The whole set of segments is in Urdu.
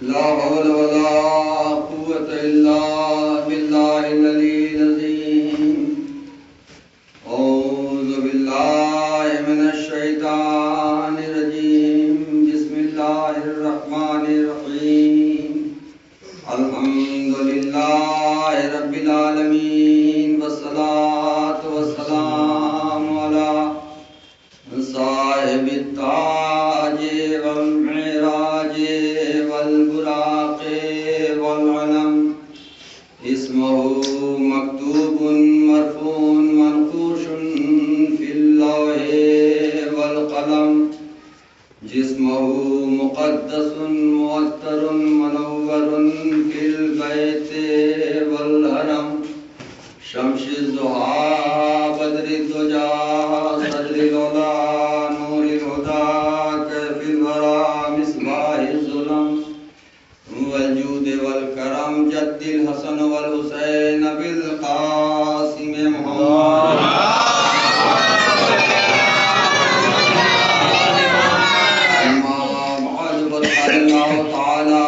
لا حول ولا قوة إلا بالله العلي العظيم أعوذ بالله من الشيطان الرجيم بسم الله الرحمن الرحيم الحمد لله رب العالمين والصلاة والسلام على صاحب التاج والمعراج والبراق والعلم اسمه مكتوب مرفوع منقوش في اللوح والقلم جسمه مقدس معطر منور في البيت والحرم شمس الضحى بدر الدجى صدر الهدى نور الهدى كيف الورى مصباح الظلم والجود والكرم جد الحسن والحسين بالقاسم محمد أما بعد فقال الله تعالى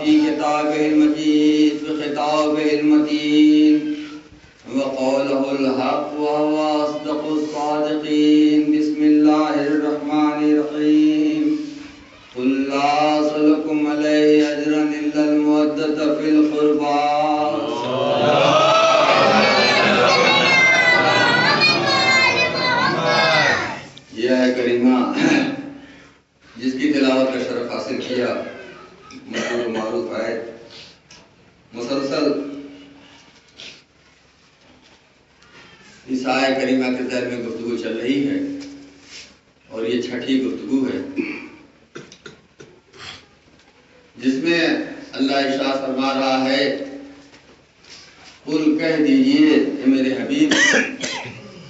في كتابه المجيد بخطابه المتين وقوله الحق وهو أصدق الصادقين بسم الله الرحمن الرحيم قل لا أسألكم عليه أجرا إلا المودة في القربى یہ ہے کریمہ جس کی تلاوت کا شرف حاصل کیا مشہور و معروف آیت مسلسل اس آیت کریمہ کے ذہن میں گفتگو چل رہی ہے اور یہ چھٹی گفتگو ہے جس میں اللہ ارشاد فرما رہا ہے قل کہہ دیجئے کہ میرے حبیب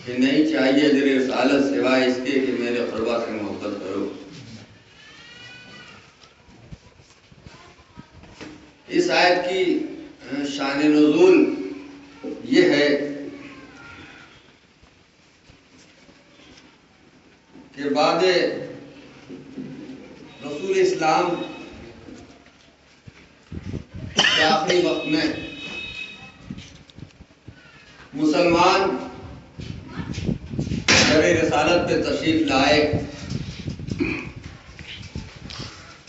کہ نہیں چاہیے ذر رسالت سوائے اس کے کہ میرے قربا سے محبت کرو. اس آیت کی شان نزول یہ ہے کہ بعد رسول اسلام کے آخری وقت میں مسلمان در رسالت پہ تشریف لائے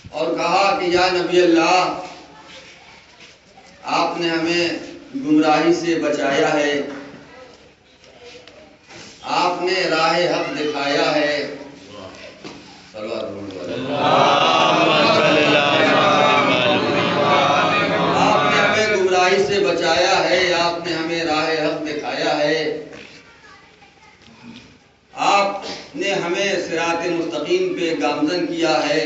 اور کہا کہ یا نبی اللہ آپ نے ہمیں گمراہی سے بچایا ہے، آپ نے راہ حق دکھایا ہے. آپ نے ہمیں گمراہی سے بچایا ہے، آپ نے ہمیں راہ حق دکھایا ہے، آپ نے ہمیں صراط مستقیم پہ گامزن کیا ہے،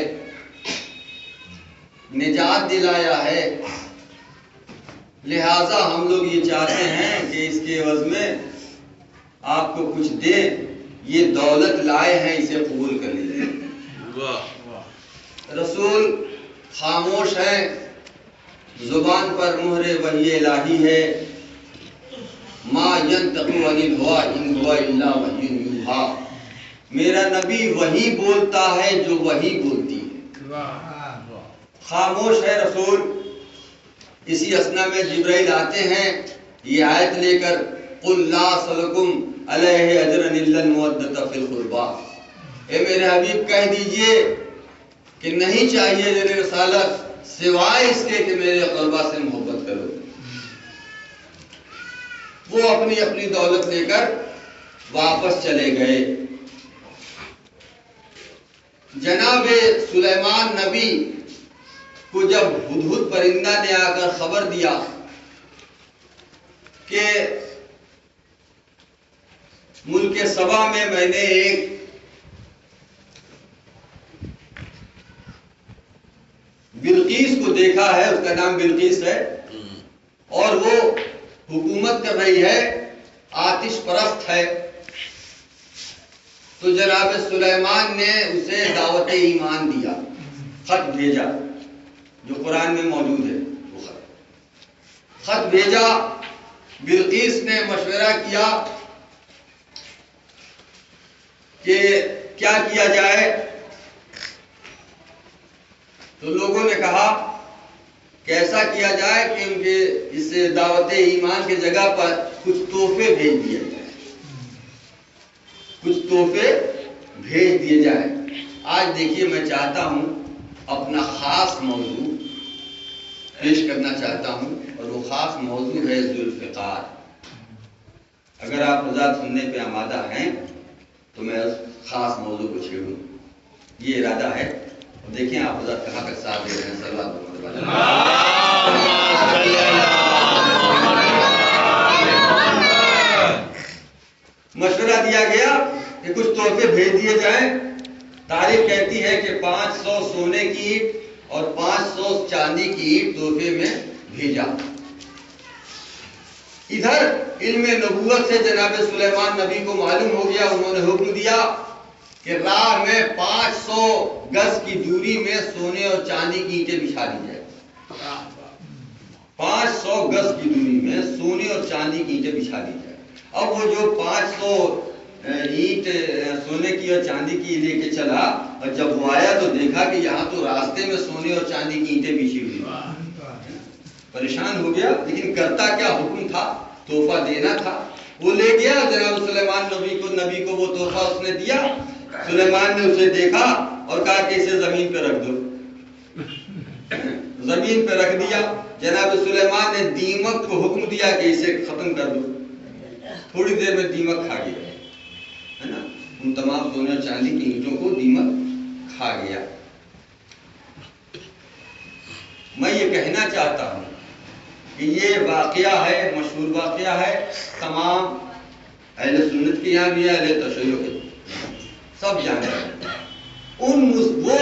نجات دلایا ہے. لہٰذا ہم لوگ یہ چاہتے ہیں کہ اس کے عوض میں آپ کو کچھ دیں. یہ دولت لائے ہیں، اسے قبول کر لیجیے. رسول خاموش ہیں، زبان پر مہر وحی الہی ہے. ما ینطق عن الہویٰ ان ہوا الا وحی یوحیٰ. میرا نبی وہی بولتا ہے جو وہی بولتی ہے. خاموش ہے رسول. اسی اثنا میں جبرائیل آتے ہیں یہ آیت لے کر قل لا اسألکم علیہ اجرا الا المودۃ فی القربى. اے میرے حبیب کہہ دیجئے کہ نہیں چاہیے ذر رسالت سوائے اس کے کہ میرے قربا سے محبت کرو. وہ اپنی اپنی دولت لے کر واپس چلے گئے. جناب سلیمان نبی کو جب ہدہد پرندہ نے آ کر خبر دیا کہ ملک سبا میں نے ایک بلقیس کو دیکھا ہے، اس کا نام بلقیس ہے اور وہ حکومت کر رہی ہے، آتش پرست ہے، تو جناب سلیمان نے اسے دعوت ایمان دیا، خط بھیجا جو قرآن میں موجود ہے. وہ خط بھیجا. بلقیس نے مشورہ کیا کہ کیا کیا جائے. تو لوگوں نے کہا کیسا کیا جائے کہ ان کے اس دعوت ایمان کے جگہ پر کچھ تحفے بھیج دیے جائیں، کچھ تحفے بھیج دیے جائیں۔ آج دیکھیے میں چاہتا ہوں اپنا خاص موضوع پیش کرنا چاہتا ہوں، اور وہ خاص موضوع ہے ذوالفقار۔ اگر آپ حضرات سننے پہ آمادہ ہیں تو میں اس خاص موضوع کو چھیڑوں، یہ ارادہ ہے۔ دیکھیں آپ حضرات کہاں تک ساتھ دے رہے ہیں۔ صلوات محمد علیہ۔ مشورہ دیا گیا کہ کچھ تحفے بھیج دیے جائیں۔ تاریخ کہتی ہے کہ 500 سونے کی اینٹ اور 500 چاندی کی اینٹ تحفے میں بھیجا۔ ادھر علم نبوت سے جناب سلیمان نبی کو معلوم ہو گیا، انہوں نے حکم دیا کہ راہ میں 500 گز کی دوری میں سونے اور چاندی کی اینٹیں بچھا دی جائے۔ 500 گز کی دوری میں سونے اور چاندی کی اینٹیں بچھا دی جائے۔ اب وہ جو 500 اینٹ سونے کی اور چاندی کی لے کے چلا، اور جب وہ آیا تو دیکھا کہ یہاں تو راستے میں سونے اور چاندی کی اینٹیں بچھی ہوئی، پریشان ہو گیا۔ لیکن کرتا کیا، حکم تھا، تحفہ دینا تھا۔ وہ لے گیا جناب سلیمان نبی کو وہ تحفہ اس نے دیا۔ سلیمان نے اسے دیکھا اور کہا کہ اسے زمین پہ رکھ دو۔ زمین پہ رکھ دیا۔ جناب سلیمان نے دیمک کو حکم دیا کہ اسے ختم کر دو۔ تھوڑی دیر میں دیمک کھا گیا، ہے نا، ان تمام سونے اور چاندی کی اینٹوں کو دیمک کھا گیا۔ میں یہ کہنا چاہتا ہوں کہ یہ واقعہ ہے، مشہور واقعہ ہے، تمام اہل سنت کے یہاں بھی ہے، اہل تشیع کے سب جانتے ہیں۔ وہ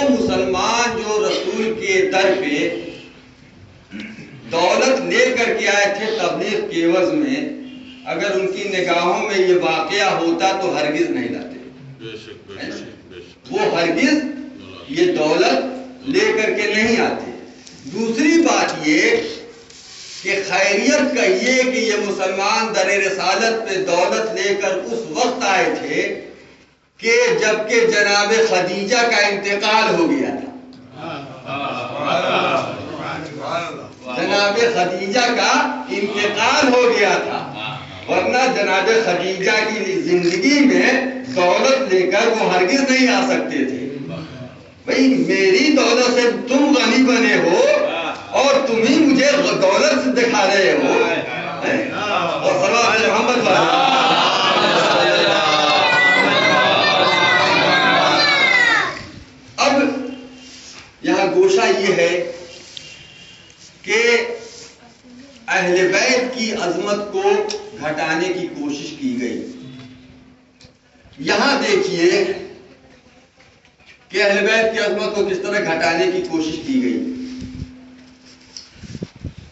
مسلمان جو رسول کے در پہ دولت لے کر کے آئے تھے تبلیغ کے عوض میں، اگر ان کی نگاہوں میں یہ واقعہ ہوتا تو ہرگز نہیں لاتے۔ وہ ہرگز یہ دولت لے کر کے نہیں آتے۔ دوسری بات یہ کہ خیریت کہیے کہ یہ مسلمان در رسالت پہ دولت لے کر اس وقت آئے تھے کہ جبکہ جناب خدیجہ کا انتقال ہو گیا تھا۔ جناب خدیجہ کا انتقال ہو گیا تھا، ورنہ جناب خدیجہ کی زندگی میں دولت لے کر وہ ہرگز نہیں آ سکتے تھے۔ بھئی میری دولت سے تم غنی بنے ہو اور تم ہی مجھے دولت دکھا رہے ہو، اور صلوات محمد اب یہاں گوشہ یہ ہے کہ اہل بیت کی عظمت کو گھٹانے کی کوشش کی گئی۔ یہاں دیکھیے کہ اہل بیت کی عظمت کو کس طرح گھٹانے کی کوشش کی گئی۔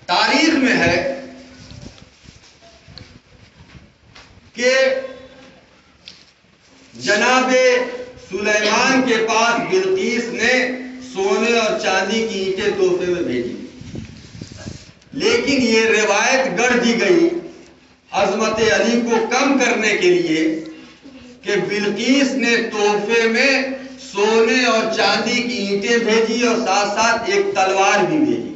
تاریخ میں ہے کہ جناب سلیمان کے پاس بلقیس نے سونے اور چاندی کی اینٹیں تحفے میں بھیجی، لیکن یہ روایت گڑھ دی گئی عظمت علی کو کم کرنے کے لیے کہ بلقیس نے تحفے میں سونے اور چاندی کی اینٹیں بھیجی اور ساتھ ساتھ ایک تلوار بھی بھیجی۔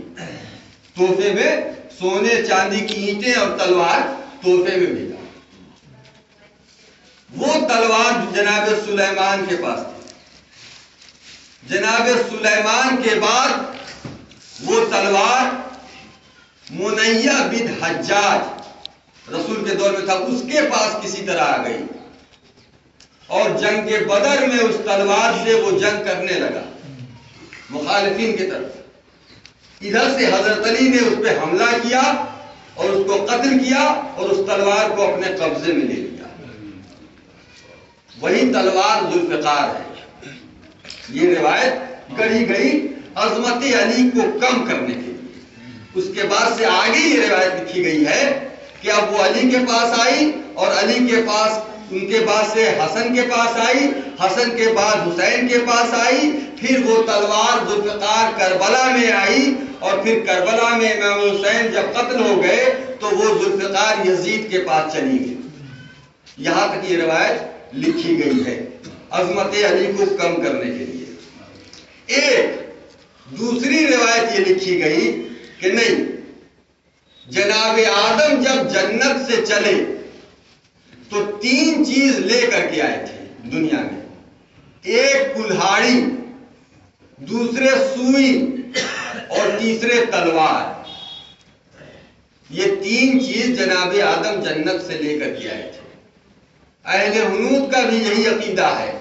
تحفے میں سونے چاندی کی اینٹیں اور تلوار تحفے میں بھیجا۔ وہ تلوار جناب سلیمان کے پاس تھی۔ جناب سلیمان کے بعد وہ تلوار منیہ بن حجاج رسول کے دور میں تھا، اس کے پاس کسی طرح آ گئی، اور جنگ بدر میں اس تلوار سے وہ جنگ کرنے لگا مخالفین کی طرف۔ ادھر سے حضرت علی نے اس پہ حملہ کیا اور اس کو قتل کیا اور اس تلوار کو اپنے قبضے میں لے لیا۔ وہی تلوار ذوالفقار ہے۔ یہ روایت گڑھی گئی عظمت علی کو کم کرنے کے لیے۔ اس کے بعد سے آگے یہ روایت لکھی گئی ہے کہ اب وہ علی کے پاس آئی اور علی کے پاس ان کے بعد سے حسن کے پاس آئی، حسن کے بعد حسین کے پاس آئی، پھر وہ تلوار ذوالفقار کربلا میں آئی، اور پھر کربلا میں امام حسین جب قتل ہو گئے تو وہ ذوالفقار یزید کے پاس چلی گئی۔ یہاں تک یہ روایت لکھی گئی ہے عظمت علی کو کم کرنے کے لیے۔ ایک دوسری روایت یہ لکھی گئی کہ نہیں، جناب آدم جب جنت سے چلے تو 3 چیز لے کر کے آئے تھے دنیا میں، ایک کلہاڑی، دوسرے سوئی اور تیسرے تلوار۔ یہ 3 چیز جناب آدم جنت سے لے کر کے آئے تھے۔ اہل ہنود کا بھی یہی عقیدہ ہے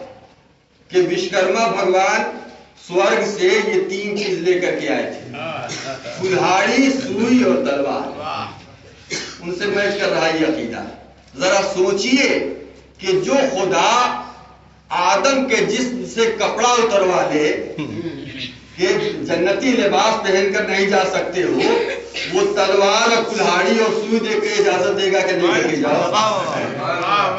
کہ وشکرما بھگوان سورگ سے یہ 3 چیز لے کر کے آئے تھے، کلہاڑی، سوئی اور تلوار۔ ان سے میچ کر رہا یہ عقیدہ۔ ذرا سوچئے کہ جو خدا آدم کے جسم سے کپڑا اتروا دے کہ جنتی لباس پہن کر نہیں جا سکتے ہو، وہ تلوار اور کلہاڑی اور سوئی دے کے اجازت دے گا کہ نہیں لے کے جاؤ؟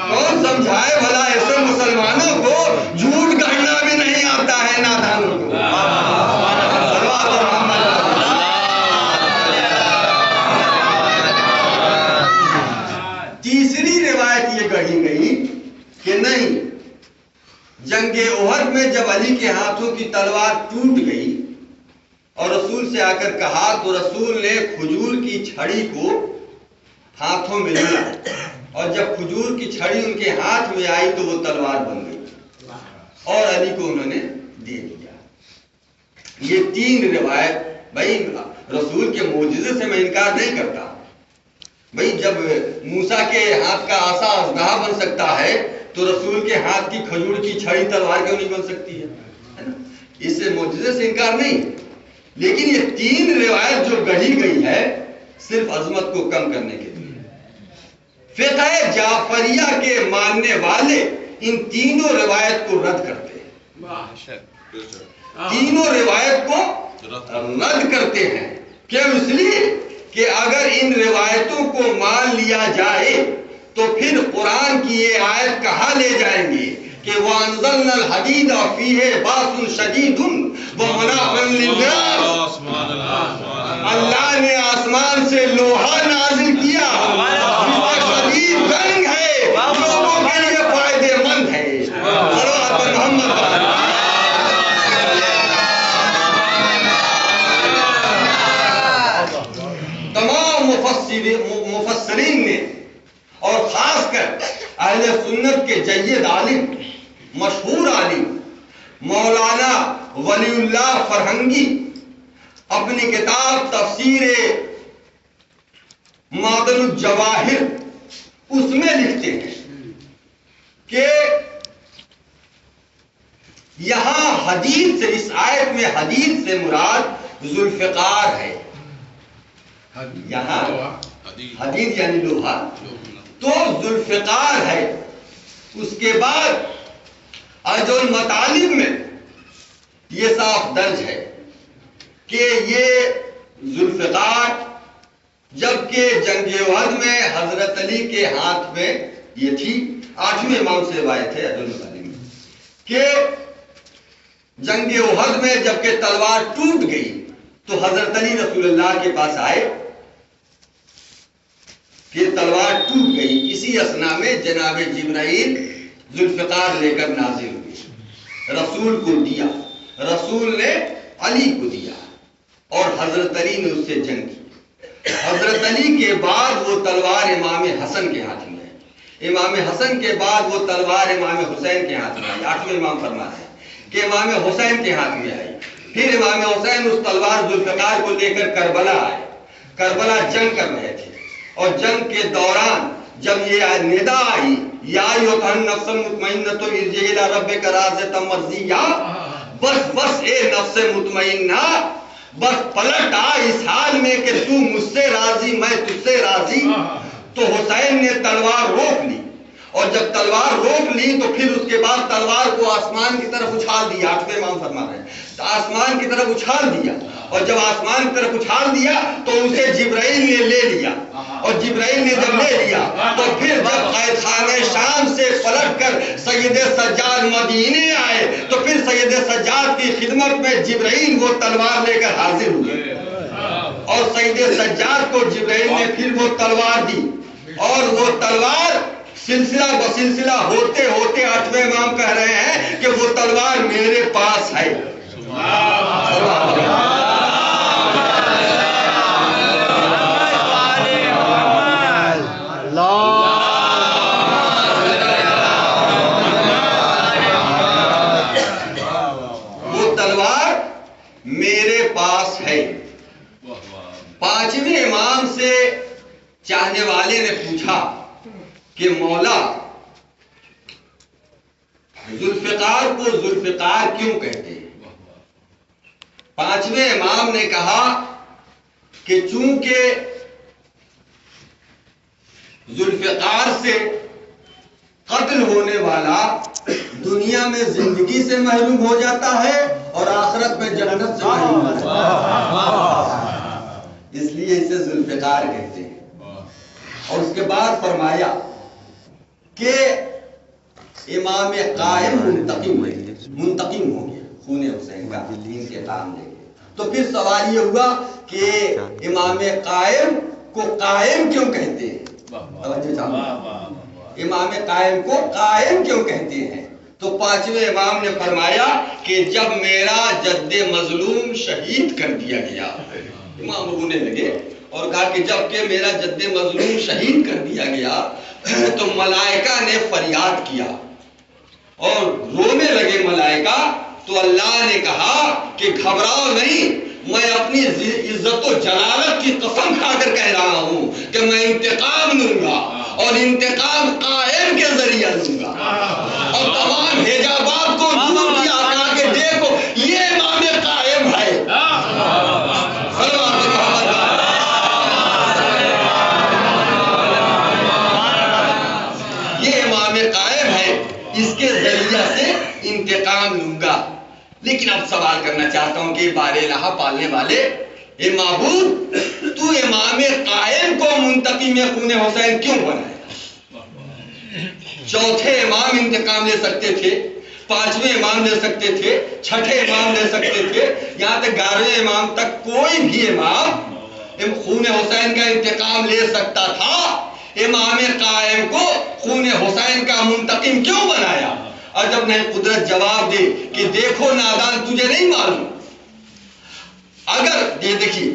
کون سمجھائے بھلا ایسے مسلمانوں کو جھوٹ گڑنا بھی نہیں آتا ہے نادانوں کو۔ تیسری روایت یہ گڑھی گئی کہ نہیں، جنگ احد میں جب علی کے ہاتھوں کی تلوار ٹوٹ گئی اور رسول سے آ کر کہا تو رسول نے کھجور کی چھڑی کو ہاتھوں میں لیا، اور جب کھجور کی چھڑی ان کے ہاتھ میں آئی تو وہ تلوار بن گئی اور علی کو انہوں نے دے دیا۔ یہ 3 روایت، بھائی رسول کے معجزے سے میں انکار نہیں کرتا، بھائی جب موسیٰ کے ہاتھ کا عصا اژدہا بن سکتا ہے تو رسول کے ہاتھ کی کھجور کی چھڑی تلوار کیوں نہیں بن سکتی ہے؟ اس سے معجزے سے انکار نہیں، لیکن یہ 3 روایت جو گڑھی گئی ہے صرف عظمت کو کم کرنے کے لیے۔ فقہ جعفریہ کے ماننے والے ان تینوں روایت کو رد کرتے ہیں، تینوں روایت کو رد کرتے ہیں۔ کیوں؟ اس لیے کہ اگر ان روایتوں کو مان لیا جائے تو پھر قرآن کی یہ آیت کہاں لے جائیں گے کہ وَأَنزَلْنَا الْحَدِيدَ فِيهِ بَأْسٌ شَدِيدٌ وَمَنَافِعُ لِلنَّاسِ۔ اللہ نے آسمان سے لوہا نازل کیا جس کا شدید جنگ ہے، لوگوں کے لیے فائدے مند ہے۔ صلوات محمد۔ تمام مفسرین نے اور خاص کر اہل سنت کے جید عالم، مشہور عالم مولانا ولی اللہ فرہنگی اپنی کتاب تفسیر معدن الجواہر اس میں لکھتے ہیں کہ یہاں حدید سے، اس آیت میں حدید سے مراد ذوالفقار ہے۔ یہاں حدید یعنی لوہا تو ذوالفقار ہے۔ اس کے بعد عجز المطالب میں یہ صاف درج ہے کہ یہ ذوالفقار جبکہ جنگ احد میں حضرت علی کے ہاتھ میں یہ تھی۔ 8ویں امام سے روایت ہے عجز المطالب میں کہ جنگ احد میں جبکہ تلوار ٹوٹ گئی تو حضرت علی رسول اللہ کے پاس آئے کہ تلوار ٹوٹ گئی۔ اسی اثنا میں جناب جبرائیل ذوالفقار لے کر نازل ہوئے، رسول کو دیا، رسول نے علی کو دیا اور حضرت علی نے اس سے جنگ کی۔ حضرت علی کے بعد وہ تلوار امام حسن کے ہاتھ میں ہے، امام حسن کے بعد وہ تلوار امام حسین کے ہاتھ میں آئی۔ 8ویں امام فرماتے ہیں کہ امام حسین کے ہاتھ میں آئی، پھر امام حسین اس تلوار ذوالفقار کو لے کر کربلا آئے، کربلا جنگ کر رہے تھے، اور جنگ کے دوران جب یہ ندا آئی یا ایھا النفس المطمئنہ ارجعی الی ربک راضیۃ مرضیہ، بس بس اے نفس مطمئنہ بس پلٹ آ اس حال میں کہ تو مجھ سے راضی میں تجھ سے راضی۔ تو حسین نے تلوار روک لی، اور جب تلوار روک لی تو پھر اس کے بعد تلوار کو آسمان کی طرف اچھال دیا۔ 8ویں امام فرما رہے ہیں تو آسمان کی طرف اچھال دیا، اور جب آسمان کی طرف اچھال دیا تو اسے جبرائیل نے لے لیا، اور جبرائیل نے جب لے لیا تو پھر جب قید خانہ شام سے پلٹ کر سید سجاد مدینے آئے تو پھر سید سجاد کی خدمت میں جبرائیل وہ تلوار لے کر حاضر ہوئے، اور سید سجاد کو جبرائیل نے پھر وہ تلوار دی، اور وہ تلوار سلسلہ بسلسلہ ہوتے ہوتے 8ویں امام کہہ رہے ہیں کہ وہ تلوار میرے پاس ہے۔ چاہنے والے نے پوچھا کہ مولا ذوالفقار کو ذوالفقار کیوں کہتے ہیں؟ پانچویں امام نے کہا کہ چونکہ ذوالفقار سے قتل ہونے والا دنیا میں زندگی سے محروم ہو جاتا ہے اور آخرت میں جنت سے محروم ہو جاتا ہے، اس لیے اسے ذوالفقار کہتے ہیں۔ اور اس کے بعد فرمایا کہ امام قائم منتقم ہو گیا، خون حسین کا انتقام لے کے۔ تو پھر سوال یہ ہوا کہ امام قائم کو قائم کیوں کہتے ہیں؟ امام قائم کو قائم کیوں کہتے ہیں؟ تو پانچویں امام نے فرمایا کہ جب میرا جد مظلوم شہید کر دیا گیا، امام رونے لگے اور کہا کہ جب کہ میرا جد مظلوم شہید کر دیا گیا تو ملائکہ نے فریاد کیا اور رونے لگے ملائکہ، تو اللہ نے کہا کہ گھبراؤ نہیں، میں اپنی عزت و جلالت کی قسم کھا کر کہہ رہا ہوں کہ میں انتقام لوں گا اور انتقام قائم کے ذریعہ لوں گا۔ اور تمام حجابات کو دور کیا، کہا کہ دیکھو یہ امام قائم ہے۔ یہ امام قائم ہے، اس کے ذریعہ سے انتقام لوں گا۔ لیکن اب سوال کرنا چاہتا ہوں کہ بار الہ پالنے والے، اے معبود تو امام قائم کو منتقم خون حسین کیوں بنایا؟ چوتھے امام انتقام لے سکتے تھے، پانچویں امام لے سکتے تھے، چھٹے امام لے سکتے تھے، یہاں تک 11ویں امام تک کوئی بھی امام خون حسین کا انتقام لے سکتا تھا۔ امام قائم کو خون حسین کا منتقم کیوں بنایا؟ اور جب نہیں قدرت جواب دے کہ دیکھو نادان تجھے نہیں معلوم، اگر یہ دیکھیے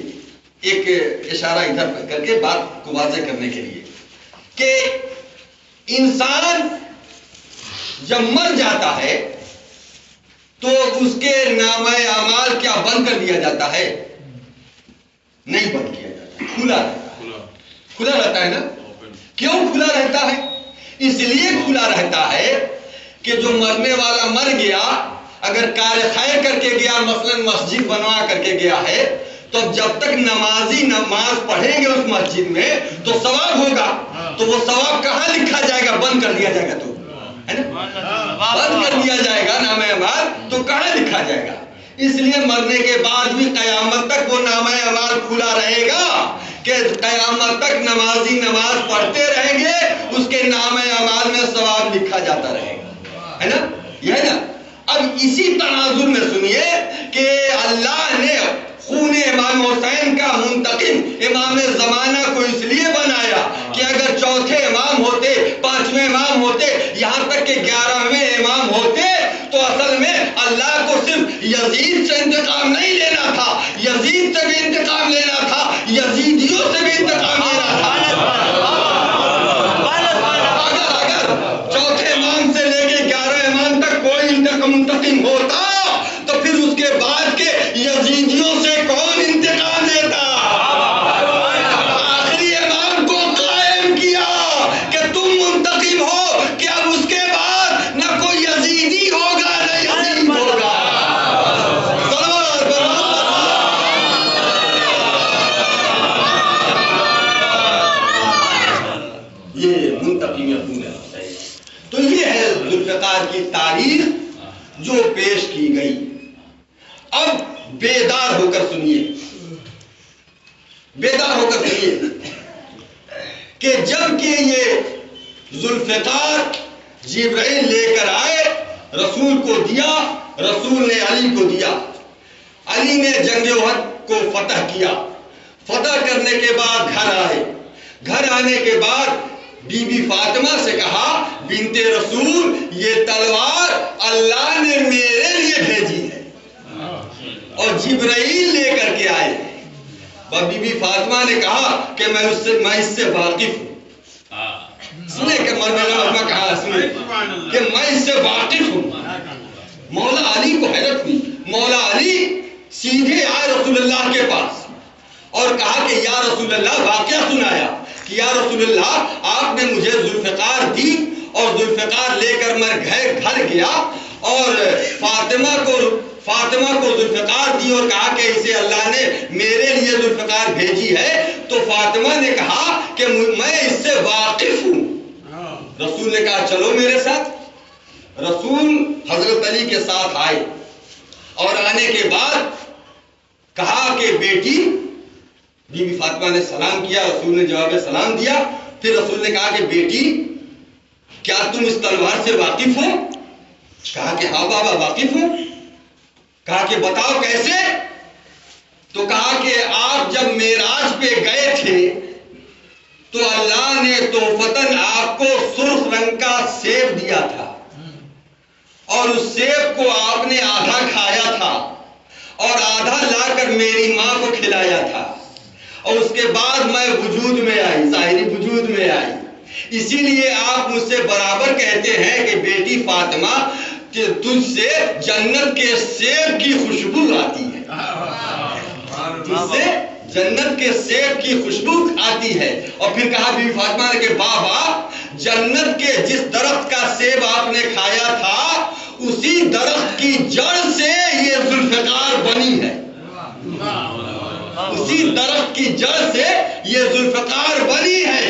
ایک اشارہ ادھر کر کے بات کو واضح کرنے کے لیے کہ انسان جب مر جاتا ہے تو اس کے نامہ اعمال کیا بند کر دیا جاتا ہے؟ نہیں بند کیا جاتا، کھلا رہتا ہے، کھلا رہتا ہے نا؟ کیوں کھلا رہتا ہے؟ اس لیے کھلا رہتا ہے کہ جو مرنے والا مر گیا، اگر کار خیر کر کے گیا، مثلا مسجد بنوا کر کے گیا ہے، تو جب تک نمازی نماز پڑھیں گے اس مسجد میں تو ثواب ہوگا، تو وہ ثواب کہاں لکھا جائے گا؟ بند کر دیا جائے گا، تو ہے نا، بند کر دیا جائے گا نامہ اعمال، تو کہاں لکھا جائے گا؟ اس لیے مرنے کے بعد بھی قیامت تک وہ نامہ اعمال کھلا رہے گا کہ قیامت تک نمازی نماز پڑھتے رہیں گے، اس کے نامہ اعمال میں ثواب لکھا جاتا رہے گا، ہے نا؟ یہ ہے نا؟ اب اسی تناظر میں سنیے کہ اللہ نے خون امام حسین کا منتقم امام زمانہ کو اس لیے بنایا کہ اگر چوتھے امام ہوتے، پانچویں امام ہوتے، یہاں تک کہ 11ویں امام ہوتے، تو اصل میں اللہ کو صرف یزید سے انتقام نہیں لینا تھا، یزید سے بھی انتقام لینا تھا، یزیدیوں سے بھی انتقام لینا تھا۔ اگر چوتھے امام سے لے کے 11 امام تک کوئی منتقم ہوتا تو پھر اس کے بعد کے یزیدیوں سے کون انتقام لیتا؟ آخری امام کو قائم کیا کہ تم منتقم ہو کہ اب اس کے بعد نہ کوئی یزیدی ہوگا نہ یزید ہوگا۔ یہ منتقم خون حسین، تو یہ ہے ذوالفقار کی تاریخ جو پیش کی گئی۔ اب بیدار ہو کر سنیے، بیدار ہو کر سنیے کہ جب کہ یہ ذوالفقار جبرائیل لے کر آئے، رسول کو دیا، رسول نے علی کو دیا، علی نے جنگ احد کو فتح کیا، فتح کرنے کے بعد گھر آئے، گھر آنے کے بعد بی بی فاطمہ سے کہا بنت رسول یہ تلوار اللہ نے میرے لیے بھیجی ہے اور جبرائیل لے کر کے آئے۔ بی بی فاطمہ نے کہا کہ میں اس سے واقف ہوں، سنے کہ مرنا کہا سنے کہ میں اس سے واقف ہوں۔ مولا علی کو حیرت ہوئی، مولا علی سیدھے آئے رسول اللہ کے پاس اور کہا کہ یا رسول اللہ، واقعہ سنایا کہ یا رسول اللہ آپ نے مجھے ذوالفقار دی اور ذوالفقار لے کر میں گھر گیا اور فاطمہ کو ذوالفقار دی اور کہا کہ اسے اللہ نے میرے لیے ذوالفقار بھیجی ہے، تو فاطمہ نے کہا کہ میں اس سے واقف ہوں۔ رسول نے کہا چلو میرے ساتھ۔ رسول حضرت علی کے ساتھ آئے اور آنے کے بعد کہا کہ بیٹی، بی بی فاطمہ نے سلام کیا، رسول نے جواب سلام دیا۔ پھر رسول نے کہا کہ بیٹی کیا تم اس تلوار سے واقف ہو؟ کہا کہ ہاں بابا واقف ہوں۔ کہا کہ بتاؤ کیسے؟ تو کہا کہ آپ جب معراج پہ گئے تھے تو اللہ نے تحفتاً آپ کو سرخ رنگ کا سیب دیا تھا اور اس سیب کو آپ نے آدھا کھایا تھا اور آدھا لا کر میری ماں کو کھلایا تھا، اور اس کے بعد میں وجود میں آئی، ظاہری وجود میں آئی۔ اسی لیے آپ مجھ سے برابر کہتے ہیں کہ بیٹی فاطمہ کہ تجھ سے جنت کے سیب کی خوشبو آتی ہے، تجھ سے جنت کے سیب کی خوشبو آتی ہے۔ اور پھر کہا بی بی فاطمہ نے کہ بابا جنت کے جس درخت کا سیب آپ نے کھایا تھا اسی درخت کی جڑ سے یہ ذوالفقار بنی ہے، اسی درخت کی جڑ سے یہ ذوالفقار بنی ہے،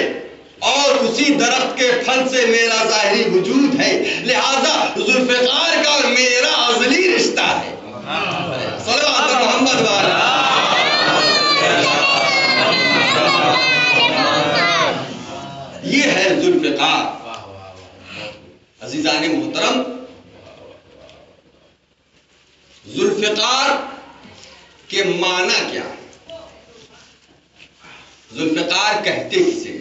اور اسی درخت کے پھل سے میرا ظاہری وجود ہے، لہذا ذوالفقار کا اور میرا ازلی رشتہ ہے۔ صلوات محمد والا یہ ہے ذوالفقار۔ عزیزان محترم، ذوالفقار کے معنی کیا؟ ذوالفقار کہتے کسے؟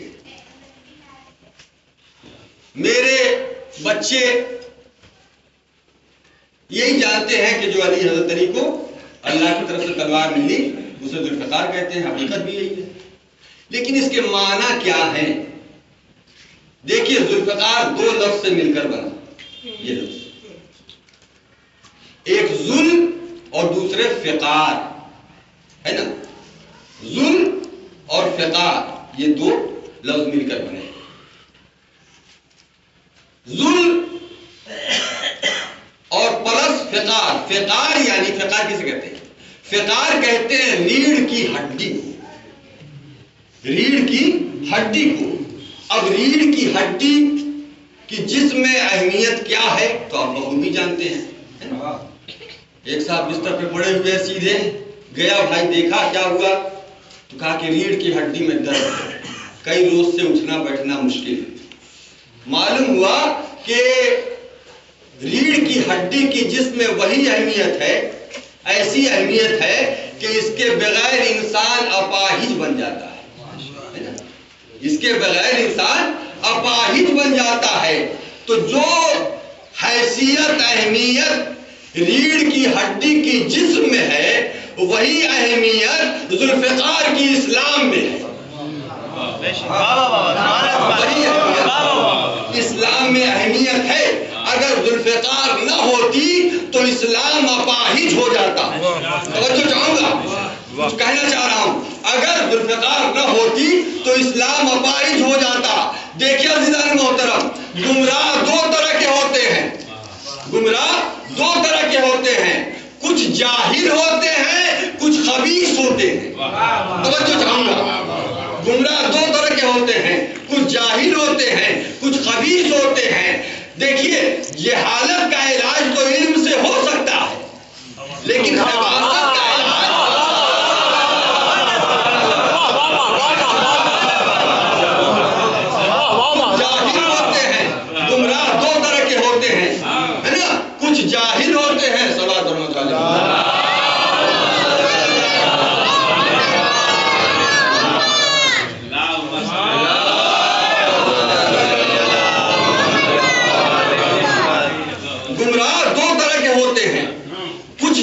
میرے بچے یہی جانتے ہیں کہ جو علی حضرت علی کو اللہ کی طرف سے تلوار ملی اسے ذوالفقار کہتے ہیں، حقیقت بھی یہی ہے، لیکن اس کے معنی کیا ہے؟ دیکھیے ذوالفقار دو لفظ سے مل کر بنا، یہ لفظ ایک ذل اور دوسرے فقار ہے نا، ذل اور فقار یہ دو لفظ مل کر بنے۔ ذل اور پلس فقار، فقار یعنی فقار کسے کہتے ہیں؟ فقار کہتے ہیں ریڑھ کی ہڈی کو، ریڑھ کی ہڈی کو۔ اب ریڑھ کی ہڈی کی جسم میں اہمیت کیا ہے تو آپ بخوبی جانتے ہیں۔ ایک صاحب بستر پہ پڑے ہوئے سیدھے گیا، بھائی دیکھا کیا ہوا تو کہا کہ ریڑھ کی ہڈی میں درد ہے، کئی روز سے اٹھنا بیٹھنا مشکل ہے۔ معلوم ہوا کہ ریڑھ کی ہڈی کی جسم میں وہی اہمیت ہے، ایسی اہمیت ہے کہ اس کے بغیر انسان اپاہج بن جاتا ہے، اس کے بغیر انسان اپاہج بن جاتا ہے۔ تو جو حیثیت اہمیت ریڑھ کی ہڈی کی جسم میں ہے وہی اہمیت ذوالفقار کی اسلام میں ہے، وہی اہمیت اسلام میں اہمیت ہے۔ اگر ذوالفقار نہ ہوتی تو اسلام اپاہج ہو جاتا۔ توجہ چاہوں گا، کہنا چاہ رہا ہوں اگر ذوالفقار نہ ہوتی تو اسلام اپاہج ہو جاتا۔ دیکھیے عزیزان محترم، گمراہ دو طرح کے ہوتے ہیں، گمراہ دو طرح کے ہوتے ہیں، کچھ جاہل ہوتے ہیں، کچھ خبیث ہوتے ہیں۔ توجہ چاہوں گا، گمراہ دو طرح کے ہوتے ہیں، کچھ جاہل ہوتے ہیں، کچھ خبیث ہوتے ہیں۔ دیکھیے یہ حالت کا علاج تو علم سے ہو سکتا ہے، لیکن خباثت کا علاج جاہل ہوتے ہیں، گمراہ دو طرح کے ہوتے ہیں، ہے نا، کچھ جاہل ہوتے ہیں۔ صلوات و رحمت اللہ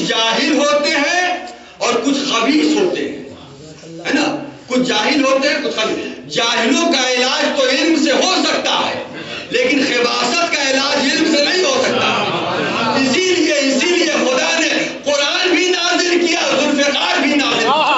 جاہل ہوتے ہیں اور کچھ خبیث ہوتے ہیں، ہے نا، کچھ جاہل ہوتے ہیں کچھ خبیث۔ جاہلوں کا علاج تو علم سے ہو سکتا ہے لیکن خباثت کا علاج علم سے نہیں ہو سکتا۔ اسی لیے خدا نے قرآن بھی نازل کیا، ذوالفقار بھی نازل کیا۔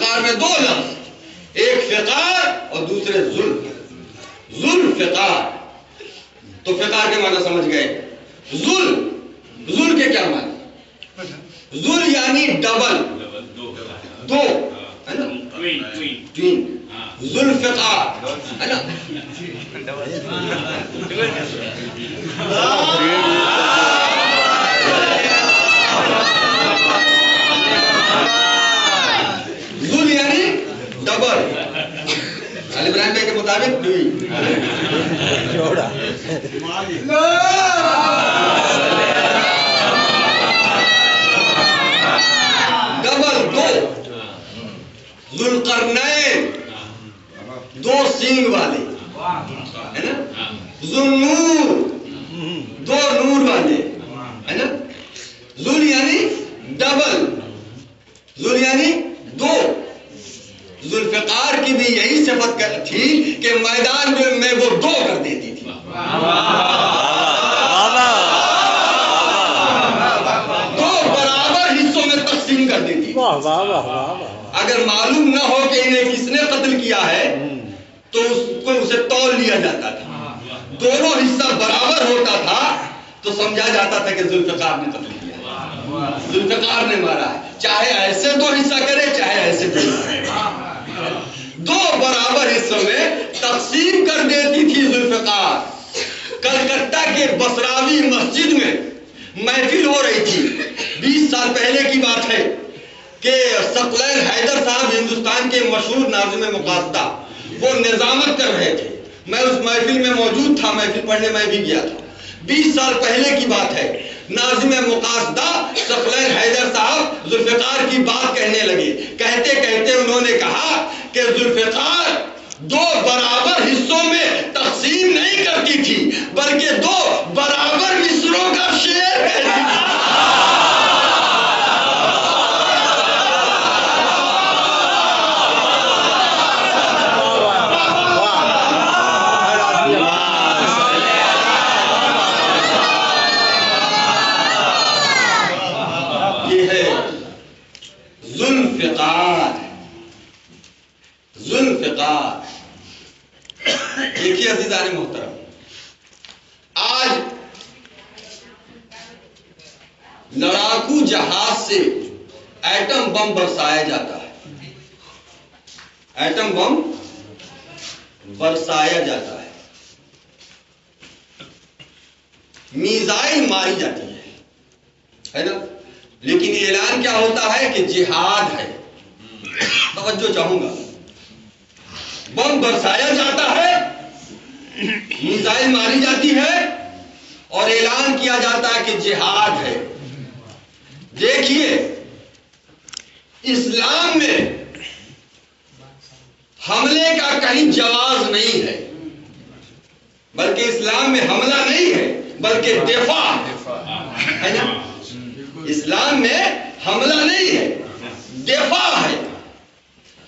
ذوالفقار میں دو لفظ، ایک فقار اور دوسرے ذوالفقار. تو فقار کے معنی سمجھ گئے. ذل کے کیا معنی؟ ذل یعنی ڈبل، دو ہے نا، ٹوین. ذوالفقار ہے نا. ذل یعنی ڈبل، علی ابراہیم بھائی کے مطابق ڈبل دو. ذوالقرنین دو سینگ والے ہے نا. ذوالنور دو نور والے ہے نا. ذل یعنی ڈبل، ذل یعنی دو. ذوالفقار کی بھی یہی صفت تھی کہ میدان میں وہ دو کر دیتی تھی، دو برابر حصوں میں تقسیم کر دیتی. اگر معلوم نہ ہو کہ انہیں کس نے قتل کیا ہے تو اسے تول لیا جاتا تھا. دونوں حصہ برابر ہوتا تھا تو سمجھا جاتا تھا کہ ذوالفقار نے قتل کیا، ذوالفقار نے مارا ہے. چاہے ایسے دو حصہ کرے چاہے ایسے دو دو برابر حصوں میں تقسیم کر دیتی تھی ذوالفقار. کلکتہ کے بسراوی مسجد میں محفل ہو رہی تھی. 20 سال پہلے کی بات ہے کہ ثقلین حیدر صاحب ہندوستان کے مشہور ناظم مقاصدہ وہ نظامت کر رہے تھے. میں اس محفل میں موجود تھا، محفل پڑھنے میں بھی گیا تھا. 20 سال پہلے کی بات ہے. ناظم مقاصدہ ثقلین حیدر صاحب ذوالفقار کی بات کہنے لگے. کہتے کہتے انہوں نے کہا کہ ذوالفقار دو برابر حصوں میں تقسیم نہیں کرتی تھی بلکہ دو برابر مصروں کا شعر کہتی تھی. ذوالفقار. دیکھیے عزیزان محترم، آج لڑاکو جہاز سے ایٹم بم برسایا جاتا ہے، ایٹم بم برسایا جاتا ہے، میزائل ماری جاتی ہے نا. لیکن اعلان کیا ہوتا ہے کہ جہاد ہے. توجہ چاہوں گا. بم برسایا جاتا ہے، میزائل ماری جاتی ہے اور اعلان کیا جاتا ہے کہ جہاد ہے. دیکھیے اسلام میں حملے کا کہیں جواز نہیں ہے، بلکہ اسلام میں حملہ نہیں ہے بلکہ دفاع ہے نا. اسلام میں حملہ نہیں ہے، دفاع ہے.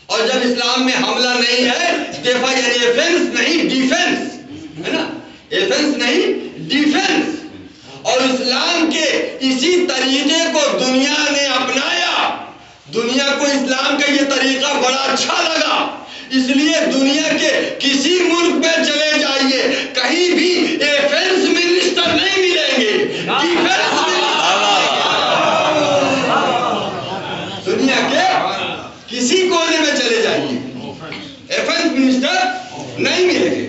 اور جب اسلام میں حملہ نہیں ہے، دفاع یعنی ایفنس نہیں ڈیفنس ہے نا، ایفنس نہیں ڈیفنس. اور اسلام کے اسی طریقے کو دنیا نے اپنایا. دنیا کو اسلام کا یہ طریقہ بڑا اچھا لگا، اس لیے دنیا کے کسی ملک میں چلے جائیے کہیں بھی ایفنس منسٹر نہیں ملیں گے، ڈیفنس دنیا کے کسی کونے میں چلے جائیے ایفنس منسٹر نہیں ملے گے،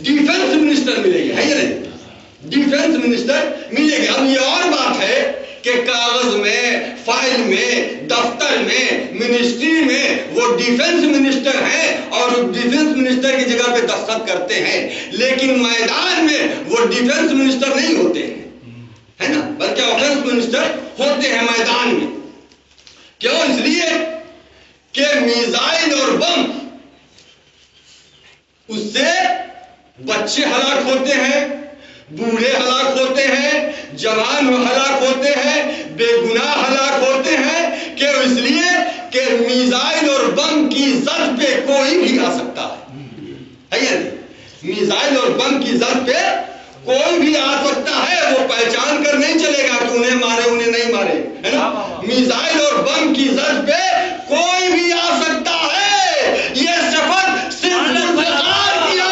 ڈیفنس منسٹر ملے گے. ہے یا نہیں؟ ڈیفنس منسٹر ملے گا. اب یہ اور بات ہے کہ کاغذ میں، فائل میں، دفتر میں، منسٹری میں وہ ڈیفنس منسٹر ہیں اور ڈیفنس منسٹر کی جگہ پہ دستخط کرتے ہیں، لیکن میدان میں وہ ڈیفنس منسٹر نہیں ہوتے ہیں ہے نا، بلکہ آفنس منسٹر ہوتے ہیں میدان میں. کیوں؟ اس لیے کہ میزائل اور بم اس سے بچے ہلاک ہوتے ہیں، بوڑھے ہلاک ہوتے ہیں، جوان ہلاک ہوتے ہیں، بے گناہ ہلاک ہوتے ہیں. کیوں؟ اس لیے کہ میزائل اور بم کی زد پہ کوئی بھی آ سکتا ہے یا نہیں؟ میزائل اور بم کی زد پہ کوئی بھی آ سکتا ہے. وہ پہچان کر نہیں چلے گا کہ انہیں مارے انہیں نہیں مارے ہے نا. میزائل اور بم کی زد پہ کوئی بھی آ سکتا ہے، یہ صفت صرف ذوالفقار کی ہے۔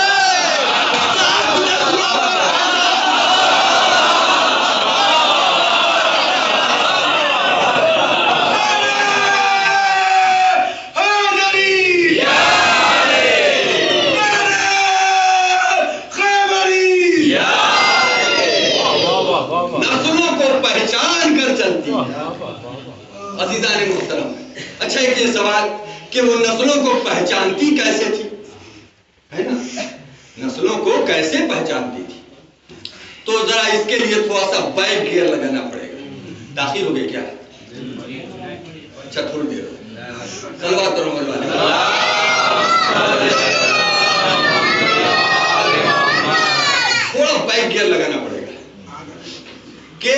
نسلوں کو پہچان کر چلتی ہے۔ عزیزان محترم، اچھا ایک یہ سوال کہ وہ نسلوں کو پہچانتی کیسے تھی، ہے نا؟ نسلوں کو کیسے پہچانتی تھی؟ تو ذرا اس کے لیے تھوڑا سا بیک گیئر لگانا پڑے گا۔ داخل ہو گئے کیا؟ اچھا تھوڑی دیر صلوات اور محمد والے تھوڑا بیک گیئر لگانا پڑے گا کہ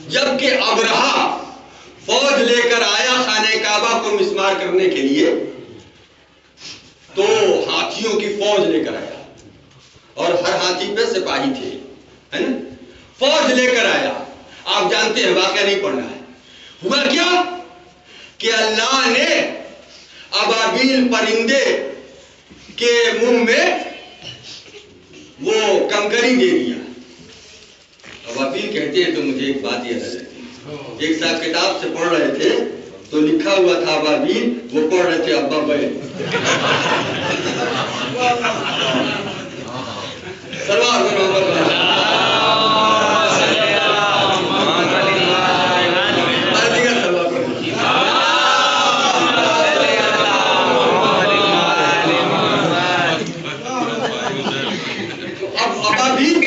جب کہ ابرہہ فوج لے کر آیا خانہ کعبہ کو مسمار کرنے کے لیے، تو ہاتھیوں کی فوج لے کر آیا اور ہر ہاتھی پہ سپاہی تھے، ہے نا؟ فوج لے کر آیا۔ آپ جانتے ہیں، واقعہ نہیں پڑھنا ہے۔ ہوا کیا کہ اللہ نے ابابیل پرندے کے منہ میں وہ کنکری دے دیا۔ ابابیل کہتے ہیں تو مجھے ایک بات یاد آ جاتی ہے، ایک صاحب کتاب سے پڑھ رہے تھے تو لکھا ہوا تھا ابابیل، وہ پڑھ رہے تھے ابا بیل۔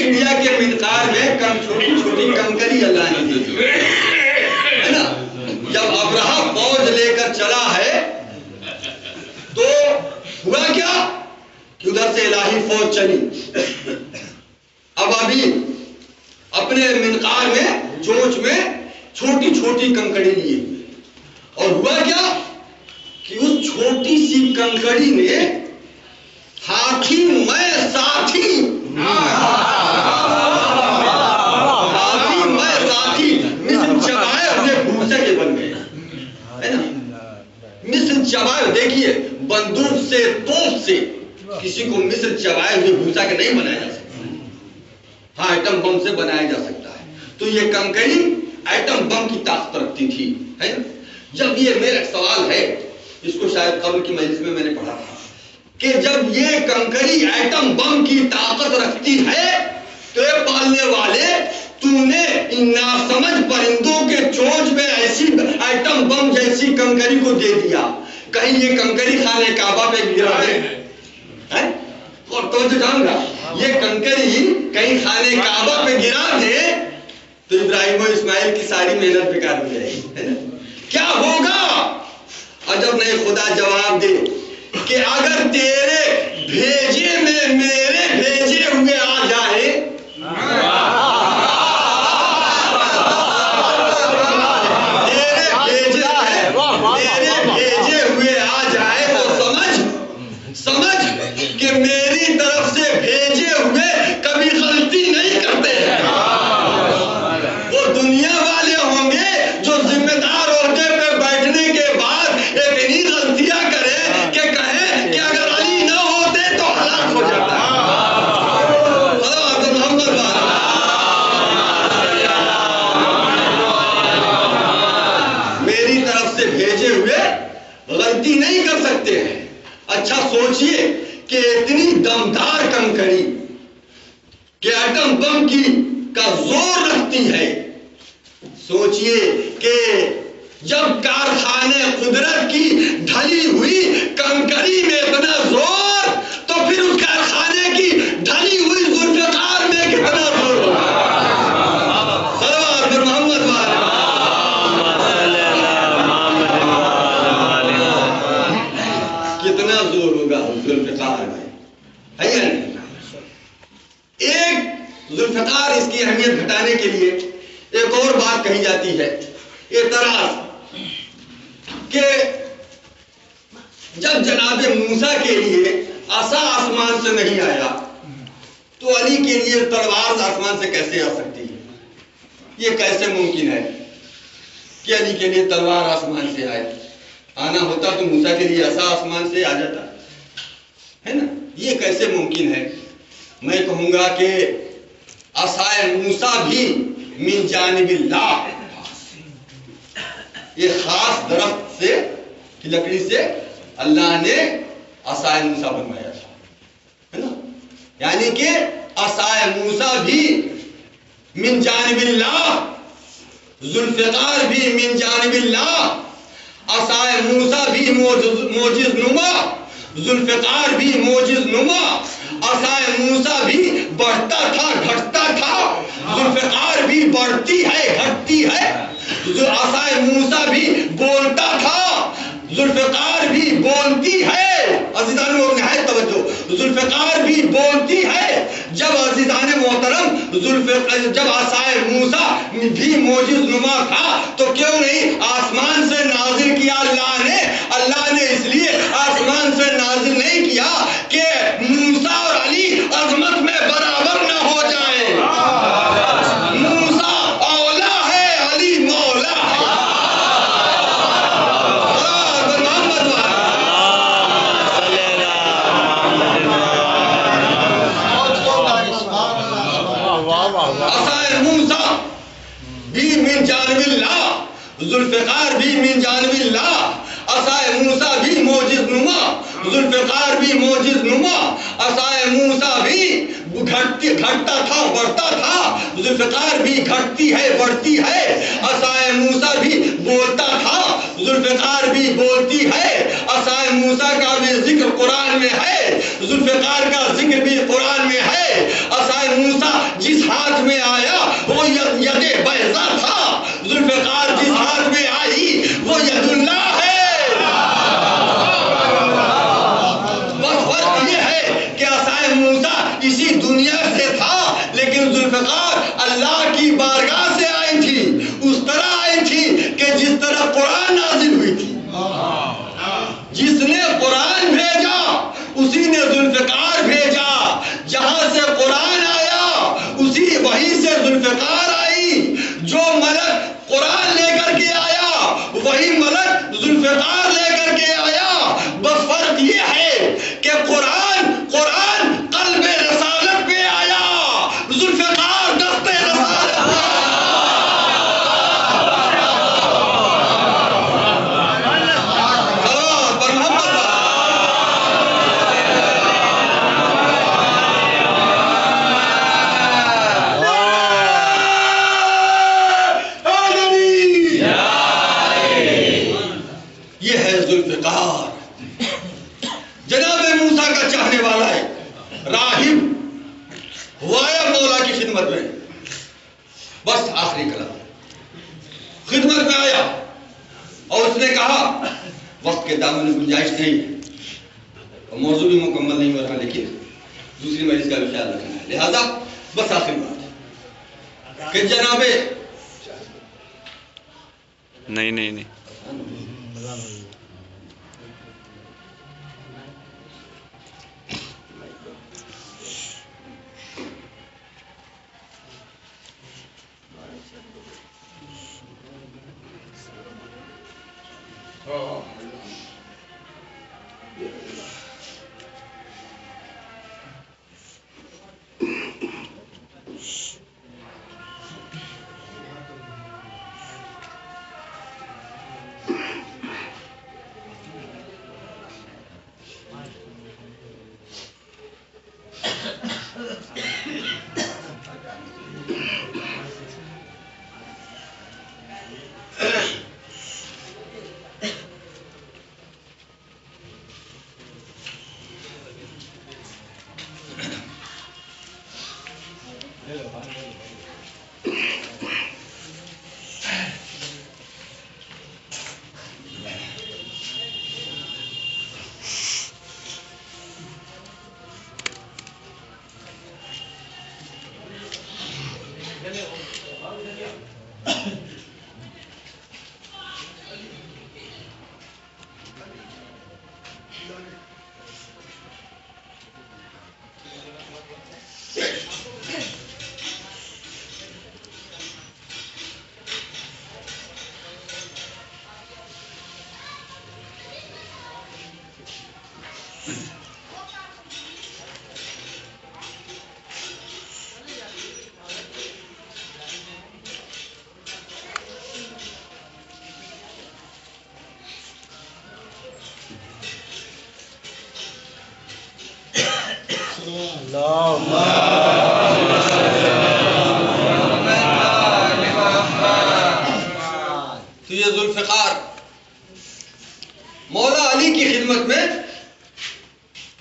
انڈیا کے مدقار میں کم چھوٹی چھوٹی کنکری اللہ نے دی تھی، ہے نا؟ جب ابرہہ فوج لے کر چلا ہے تو ہوا کیا کہ ادھر سے الہی فوج چلی۔ ابابیل اپنے منقار میں، چونچ میں چھوٹی چھوٹی کنکڑی لیے ہوئے، اور ہوا کیا کہ اس چھوٹی سی کنکڑی نے ہاتھی میں ساتھی مثل چبائے ہوئے بھوسے کے بن گئے، ہے نا؟ مثل چبائے، دیکھیے بندوق سے، توپ سے کسی کو مثل چبائے ہوئے بھوسا کے نہیں بنایا جا سکتا، ہاں ایٹم بم سے بنایا جا سکتا ہے۔ تو یہ کنکری ایٹم بم کی طاقت رکھتی تھی، ہے نا؟ جب یہ میرا سوال ہے، اس کو شاید قبل کی مجلس میں نے پڑھا تھا کہ جب یہ کنکری ایٹم بم کی طاقت رکھتی ہے تو یہ پالنے والے تو نے ان ناسمجھ پرندوں کے چونچ میں ایسی ایٹم بم جیسی کنکری کو دے دیا، کہیں یہ کنکری خانہ کعبہ پہ گرا دے، اور تو جان گا یہ کنکری کہیں خانہ کعبہ پہ گرا دے تو ابراہیم و اسماعیل کی ساری محنت بیکار ہو جائے گی۔ کیا ہوگا؟ عجب نہیں خدا جواب دے کہ اگر تیرے بھیجے میں میرے بھیجے ہوئے آ جائے، سمجھ کہ میری طرف سے بھیجے ہوئے کبھی غلطی نہیں کرتے ہیں۔ وہ دنیا والے ہوں گے جو ذمہ دار عہدے پہ بیٹھنے کے بعد اتنی غلطیاں کریں کہ کہیں کہ اگر علی نہ ہوتے تو ہلاک ہو جاتا۔ میری طرف سے بھیجے ہوئے غلطی نہیں کر سکتے ہیں۔ اچھا سوچئے کہ اتنی دمدار کنکری کہ ایٹم بم کی کا زور رکھتی ہے، سوچئے کہ جب کارخانے قدرت کی ڈھلی ہوئی کنکری میں اتنا زور تو پھر اس کارخانے کی ڈھلی ہوئی ذوالفقار میں کتنا زور ہوگا۔ صلوات پر محمد والے کتنا زور ہوگا ذوالفقار میں، ہے یا نہیں؟ ایک ذوالفقار، اس کی اہمیت گھٹانے کے لیے ایک اور بات کہی جاتی ہے، اعتراض کہ جب جناب موسیٰ کے لیے عصا آسمان سے نہیں آیا تو علی کے لیے تلوار آسمان سے کیسے آ سکتی ہے؟ یہ کیسے ممکن ہے کہ علی کے لیے تلوار آسمان سے آئے؟ آنا ہوتا تو موسیٰ کے لیے عصا آسمان سے آ جاتا ہے نا. یہ کیسے ممکن ہے؟ میں کہوں گا کہ عصائے موسیٰ بھی من جانب اللہ، یہ خاص درخت سے لکڑی سے اللہ نے عصائے موسیٰ بنوایا تھا، ہے نا. یعنی کہ عصائے موسیٰ بھی من جانب اللہ، ذوالفقار بھی من جانب اللہ، عصائے موسیٰ بھی موجز نما، ذوالفقار بھی موجز نما. عصائے موسیٰ بھی بڑھتا تھا گھٹتا تھا، ذوالفقار بھی بڑھتی ہے گھٹتی ہے. عصائے موسیٰ بھی بولتا تھا، ذوالفقار بھی بولتی ہے. عزیزان و نہایت توجہ، ذوالفقار بھی بولتی ہے. جب عزیزان محترم جب عصائے موسیٰ بھی موجز نما تھا تو کیوں نہیں آسمان سے نازل کیا اللہ نے اس لیے آسمان سے نازل نہیں کیا کہ موسیٰ اور علی عظمت میں برابر نہ ہو جائیں. موسیٰ اولا ہے، علی مولا ہے. عصائے موسیٰ بھی من جانب اللہ، ذوالفقار بھی من جانب اللہ. عصائے موسیٰ بھی موجز نما، ذوالفقار بھی موجز نما. عصائے موسیٰ بھی گھٹتا تھا بڑھتا تھا، ذوالفقار بھی گھٹتی ہے بڑھتی ہے. عصائے موسیٰ بھی بولتا تھا، ذوالفقار بھی بولتی ہے. عصائے موسیٰ کا بھی ذکر قرآن میں ہے، ذوالفقار کا ذکر بھی قرآن میں ہے. عصائے موسیٰ جس ہاتھ میں آیا وہ ید بیضا تھا، ذوالفقار جس ہاتھ میں آئی وہ ید اللہ ہے. بس فرق یہ ہے کہ عصائے موسیٰ اسی دنیا سے تھا لیکن ذوالفقار اللہ کی بارگاہ سے آئی تھی، اس طرح آئی تھی کہ جس طرح قرآن نازل ہوئی تھی. جس نے قرآن بھیجا اسی نے ذوالفقار بھیجا. جہاں سے قرآن آیا اسی وہیں سے ذوالفقار آئی. جو ملک قرآن لے کر کے آیا وہی ملک ذوالفقار لے کر کے آیا. بس فرق یہ ہے کہ قرآن قلب رسالت پہ آیا، ذوالفقار دست رسالت پہ جناب موسیٰ کا چاہنے والا ہے، راہب ہوا ہے مولا کی خدمت میں. بس آخری کلام خدمت میں آیا اور اس نے کہا وقت کے دامن میں گنجائش نہیں ہے اور موضوع بھی مکمل نہیں ہو رہا لیکن دوسری مجلس کا بھی خیال رکھنا ہے، لہذا بس آخری بات کہ جناب نہیں تو یہ ذوالفقار مولا علی کی خدمت میں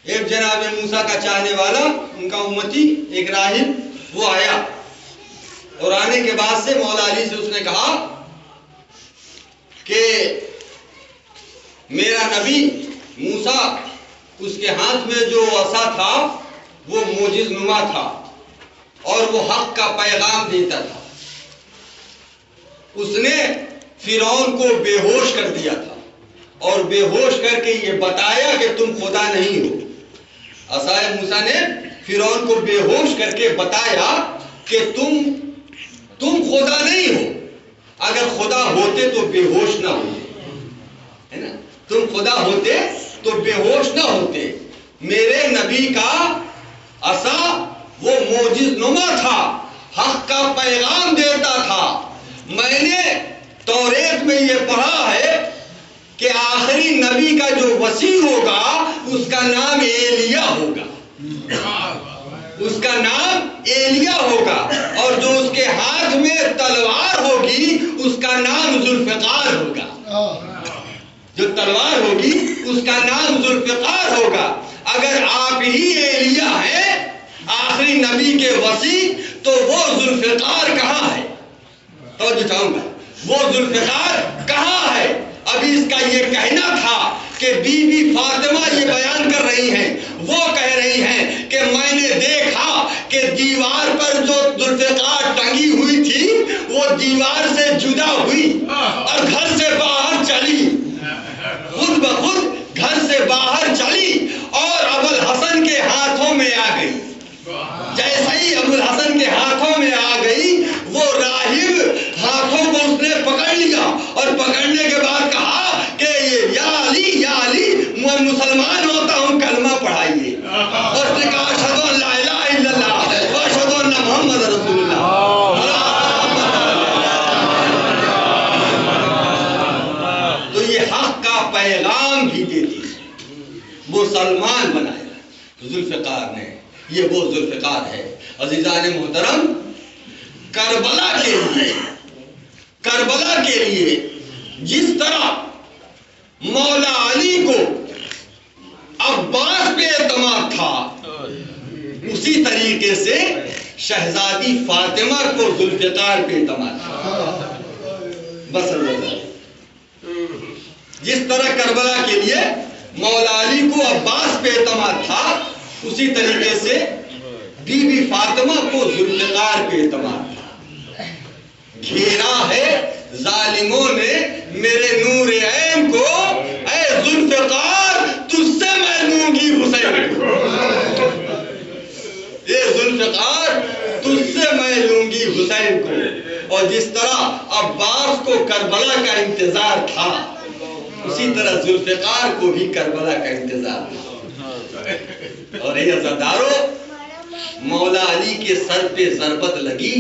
ایک جناب موسیٰ کا چاہنے والا، ان کا امتی، ایک راہب، وہ آیا، اور آنے کے بعد سے مولا علی سے اس نے کہا کہ میرا نبی موسیٰ، اس کے ہاتھ میں جو عصا تھا وہ معجز نما تھا اور وہ حق کا پیغام دیتا تھا. اس نے فرعون کو بے ہوش کر دیا تھا اور بے ہوش کر کے یہ بتایا کہ تم خدا نہیں ہو. عصائے موسیٰ نے فرعون کو بے ہوش کر کے بتایا کہ تم خدا نہیں ہو. اگر خدا ہوتے تو بے ہوش نہ ہوتے، ہے نا؟ تم خدا ہوتے تو بے ہوش نہ ہوتے. میرے نبی کا عصا وہ معجز نما تھا، حق کا پیغام دیتا تھا. میں نے توریت میں یہ پڑھا ہے کہ آخری نبی کا جو وصی ہوگا اس کا نام ایلیا ہوگا، اس کا نام ایلیا ہوگا، اور جو اس کے ہاتھ میں تلوار ہوگی اس کا نام ذوالفقار ہوگا. جو تلوار ہوگی اس کا نام ذوالفقار ہوگا. اگر آپ ہی ایلیا ہیں آخری نبی کے وصی، تو وہ ذوالفقار کہاں ہے؟ توجہ چاہوں گا، وہ ذوالفقار کہاں ہے؟ ابھی اس کا یہ کہنا تھا کہ بی بی فاطمہ یہ بیان کر رہی ہیں، وہ کہہ رہی ہیں کہ میں نے دیکھا کہ دیوار پر جو ذوالفقار ٹنگی ہوئی تھی وہ دیوار سے جدا ہوئی اور گھر سے باہر چلی، خود بخود گھر سے باہر چلی اور ابوالحسن کے ہاتھوں میں آ گئی. جیسے ہی ابوالحسن کے ہاتھوں میں آ گئی، وہ راہب ہاتھوں کو اس نے پکڑ لیا اور پکڑنے کے بعد کہا کہ یا علی میں مسلمان ہوتا ہوں، کلمہ پڑھائیے. اور اس نے کہا اشہدو ان لا الہ الا اللہ و اشہدو ان محمد رسول اللہ. تو یہ حق کا پیغام بھی دیتی ہے، وہ سلمان بنایا ذوالفقار نے. یہ وہ ذوالفقار ہے. عزیزان محترم، کربلا کے لیے جس طرح مولا علی کو عباس پہ اعتماد تھا، اسی طریقے سے شہزادی فاطمہ کو ذوالفقار پہ اعتماد تھا. بس جس طرح کربلا کے لیے مولا علی کو عباس پہ اعتماد تھا، اسی طریقے سے بی بی فاطمہ کو ذوالفقار پہ اعتماد تھا. گھیرا ہے ظالموں نے میرے نور عین کو، اے ذوالفقار تجھ سے میں لوں گی حسین کو. اے ذوالفقار تجھ سے میں لوں گی حسین کو. اور جس طرح عباس کو کربلا کا انتظار تھا، اسی طرح ذوالفقار کو بھی کربلا کا انتظار تھا. اور یہ عزادارو، مولا علی کے سر پہ ضربت لگی،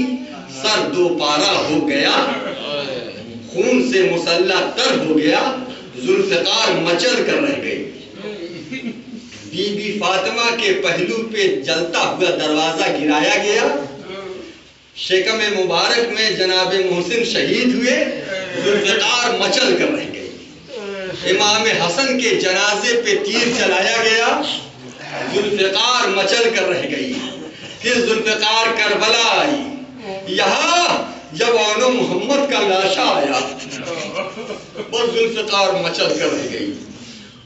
سر دو پارا ہو گیا، خون سے مسلح تر ہو گیا، ذوالفقار مچل کر رہ گئی. بی بی فاطمہ کے پہلو پہ جلتا ہوا دروازہ گرایا گیا. شکم مبارک میں جناب محسن شہید ہوئے، ذوالفقار مچل کر رہ گئی. امام حسن کے جنازے پہ تیر چلایا گیا، ذوالفقار مچل کر رہ گئی. پھر ذوالفقار کربلا آئی. یہاں جب آنو محمد کا لاشا آیا، وہ ذوالفقار مچل کر رہ گئی.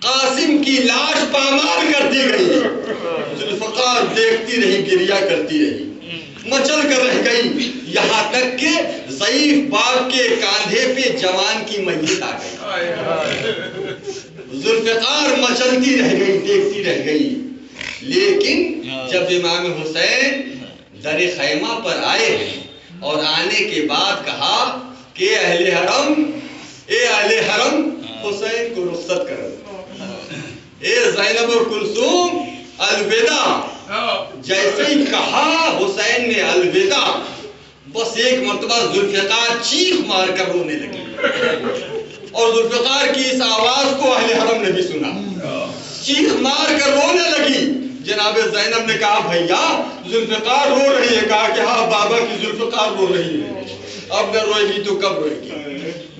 قاسم کی لاش پامال کر دی گئی، ذوالفقار دیکھتی رہی، گریا کرتی رہی، مچل کر رہ گئی. یہاں تک کہ ضعیف باپ کے کاندھے پہ جوان کی میت آ گئی. ذوالفقار مچلتی رہ گئی، دیکھتی رہ گئی. لیکن جب امام حسین در خیمہ پر آئے ہیں اور آنے کے بعد کہا کہ اہل حرم، اے اہل حرم، حسین کو رخصت کرو. اے زینب و کلثوم الوداع، جیسے ہی کہا حسین نے الوداع، بس ایک مرتبہ ذوالفقار چیخ مار کر رونے لگی، اور ذوالفقار کی اس آواز کو اہل حرم نے بھی سنا، چیخ مار کر رونے لگی۔ جناب زینب نے کہا بھیا ذوالفقار رو رہی ہے، کہا کہ ہاں بابا کی ذوالفقار رو رہی ہے، اب نہ روئے گی تو کب روئے گی؟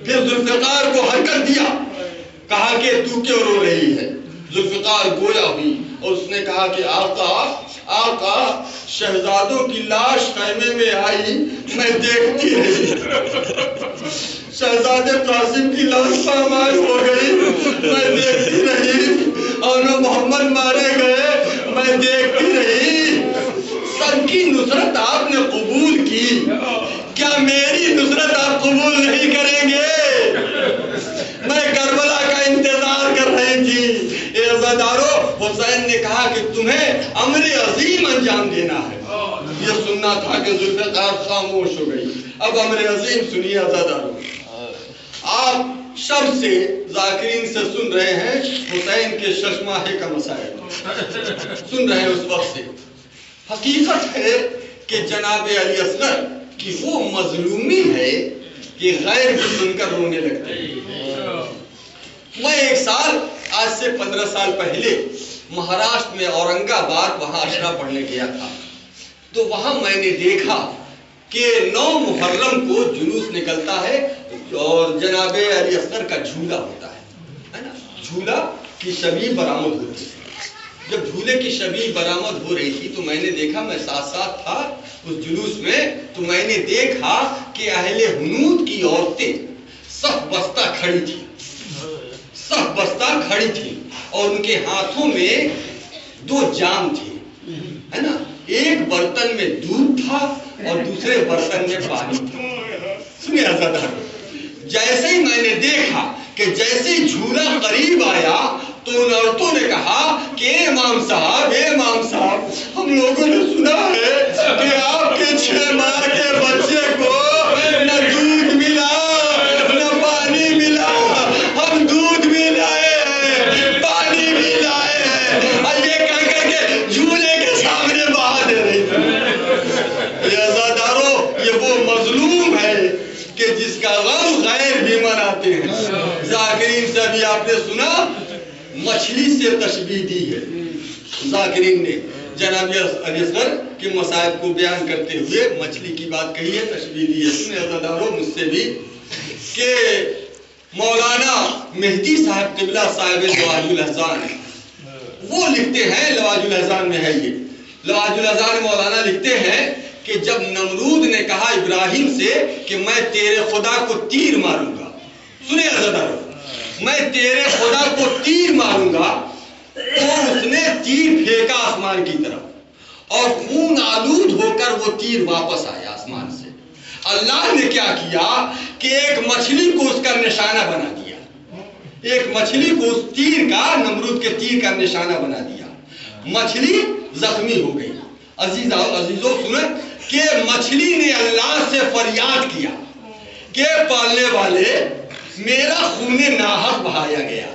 پھر ذوالفقار کو حرکت دیا، کہا کہ تو کیوں رو رہی ہے؟ ذوالفقار گویا ہوئی اور اس نے کہا کہ آقا شہزادوں کی لاش خیمے میں آئی، میں دیکھتی رہی، شہزادے قاسم کی لاش پامال ہو گئی، میں دیکھتی رہی، اور محمد مارے گئے، میں دیکھتی رہی۔ سب کی نصرت آپ نے قبول کی، کیا میری نصرت آپ قبول نہیں کریں گے؟ میں کربلا کا انتظار کر رہی تھی۔ اے عزادارو، حسین نے کہا کہ تمہیں امر عظیم انجام دینا ہے۔ یہ سننا تھا کہ ذوالفقار خاموش ہو گئی۔ اب امر عظیم سنیے عزادارو، آپ شب سے ذاکرین سے سن رہے ہیں حسین کے ششماہے کا مسائل سن رہے ہیں اس وقت سے۔ حقیقت ہے کہ جناب علی اصغر کی وہ مظلومی ہے کہ غیر بھی سن کر رونے لگتے ہیں۔ میں ایک سال آج سے 15 سال پہلے مہاراشٹر میں اورنگ آباد وہاں اشرا پڑھنے گیا تھا، تو وہاں میں نے دیکھا کہ 9 محرم کو جلوس نکلتا ہے اور جناب علی اصغر کا جھولا ہوتا ہے نا، جھولا کی شبیہ برآمد ہوتی ہے۔ جب جھولے کی شبیہ برآمد ہو رہی تھی تو میں نے دیکھا، میں ساتھ ساتھ تھا اس جلوس میں، تو میں نے دیکھا کہ اہل حنود کی عورتیں صف بستہ کھڑی تھی، صف بستہ کھڑی تھی، اور ان کے ہاتھوں میں 2 جام تھے، ہے نا، ایک برتن میں دودھ تھا اور دوسرے برتن میں پانی تھا۔ سنیے عزادارو، جیسے ہی میں نے دیکھا کہ جیسے ہی جھولا قریب آیا تو ان عورتوں نے کہا کہ اے امام صاحب، ہم لوگوں نے سنا ہے کہ آپ کے 6 ماہ کے بچے کو نہ دودھ ملا نہ پانی ملا، ہم دودھ بھی لائے ہیں، پانی بھی لائے ہیں، اور یہ کہہ کر کے جھولے کے سامنے بہا دے رہی تھی۔ یہ عزادارو، یہ وہ مظلوم ہے کہ جس کا غم غیر بھی مناتے ہیں۔ ذاکرین سے ابھی آپ نے سنا، مچھلی سے تشبیہ دی ہے ذاکرین نے، جناب علی اصغر کے مصائب کو بیان کرتے ہوئے مچھلی کی بات کہی ہے، تشبیہ دی ہے۔ سنیں عزادارو مجھ سے بھی کہ مولانا مہدی صاحب قبلہ صاحب لواج الاحزان، وہ لکھتے ہیں، لواج الاحزان میں ہے یہ، لواج الاحزان مولانا لکھتے ہیں کہ جب نمرود نے کہا ابراہیم سے کہ میں تیرے خدا کو تیر ماروں گا، سنیں عزادارو، میں تیرے خدا کو تیر ماروں گا، تو اس نے تیر پھینکا آسمان کی طرف اور خون آلود ہو کر وہ تیر واپس آیا آسمان سے۔ اللہ نے کیا کیا کہ ایک مچھلی کو اس کا نشانہ بنا دیا، ایک مچھلی کو اس تیر کا، نمرود کے تیر کا نشانہ بنا دیا، مچھلی زخمی ہو گئی۔ عزیزو سنیں کہ مچھلی نے اللہ سے فریاد کیا کہ پالنے والے میرا خون ناحق بہایا گیا،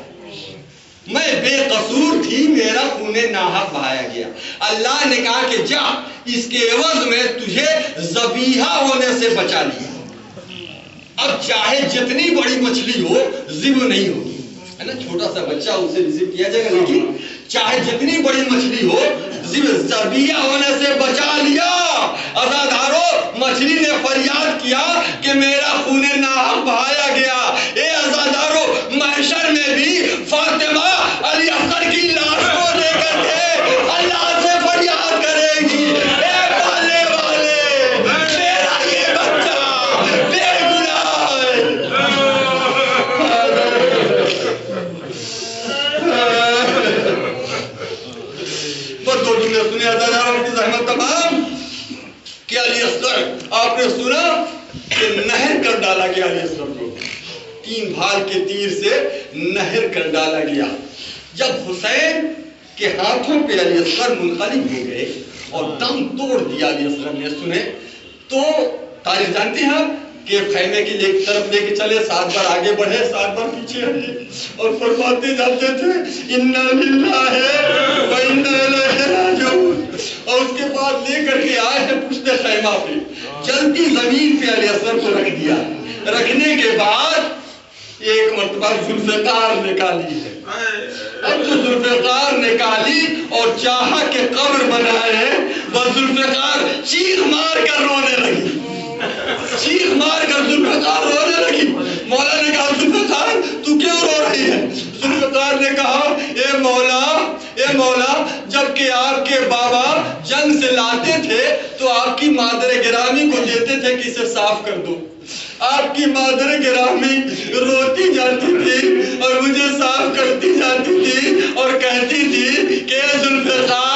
میں بے قصور تھی، میرا خون ناحق بہایا گیا۔ اللہ نے کہا کہ جا، اس کے عوض میں تجھے ذبیحہ ہونے سے بچا لیا۔ اب چاہے جتنی بڑی مچھلی ہو ذبح نہیں ہوگی، ہے نا، چھوٹا سا بچہ اسے ذبح کیا جائے گا، لیکن چاہے جتنی بڑی مچھلی ہو ذبیحہ ہونے سے بچا لیا۔ عزادارو، مچھلی نے فریاد کیا کہ میرا خون ناحق بہایا گیا۔ اے عزادارو، محشر میں بھی فاطمہ علی اصغر کی لاش کو لے کر کے اللہ سے فریاد کرے گی، اے پالنے والے، میرا یہ بچہ بے گناہ بس 2 جملے سنے عزادارو کی زحمت تمام کہ علی اصغر، آپ نے سنا کہ نہر کر ڈالا گیا علی اصغر کو، 3 بھال کے تیر سے نہر کر ڈالا گیا۔ جب حسین کے ہاتھوں پہ علی اصغر منقلب ہو گئے اور دم توڑ دیا علی اصغر نے، سنے تو تاریخ جانتے ہیں آپ کہ خیمے کی ایک طرف لے کے چلے، 7 بار آگے بڑھے، 7 بار پیچھے ہٹے اور فرماتے جاتے تھے انا للہ و انا الیہ راجعون، اور اس کے بعد لے کر کے آئے ہیں پشت خیمہ پہ، جلدی زمین پہ علیہ السلام کو رکھ دیا۔ رکھنے کے بعد ایک مرتبہ ذوالفقار نکالی ہے، اب تو ذوالفقار نکالی اور چاہا کہ قبر بنائے، وہ ذوالفقار چیخ مار کر رونے لگی، چیخ مار کر ذوالفقار رونے لگی۔ مولا نے کہا ذوالفقار تو کیوں رو رہی ہے؟ ذوالفقار نے کہا اے مولا جب کہ آپ کے بابا جنگ سے لاتے تھے تو آپ کی مادر گرامی کو دیتے تھے کہ اسے صاف کر دو، آپ کی مادر گرامی روتی جاتی تھی اور مجھے صاف کرتی جاتی تھی اور کہتی تھی کہ اے ذوالفقار